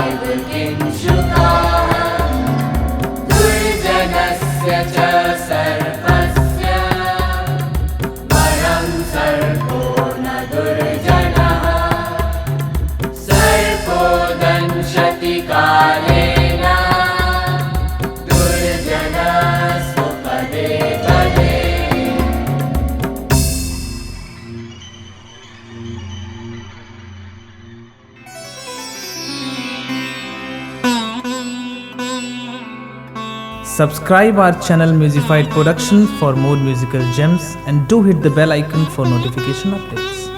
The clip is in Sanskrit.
इव किंशुकाः दुर्जनस्य च सर्पस्य वरं सर्पो न दुर्जनः सर्पो दंशति कालेन दुर्जनस्तु पदे पदे। Subscribe our channel Musified Production for more musical gems and do hit the bell icon for notification updates.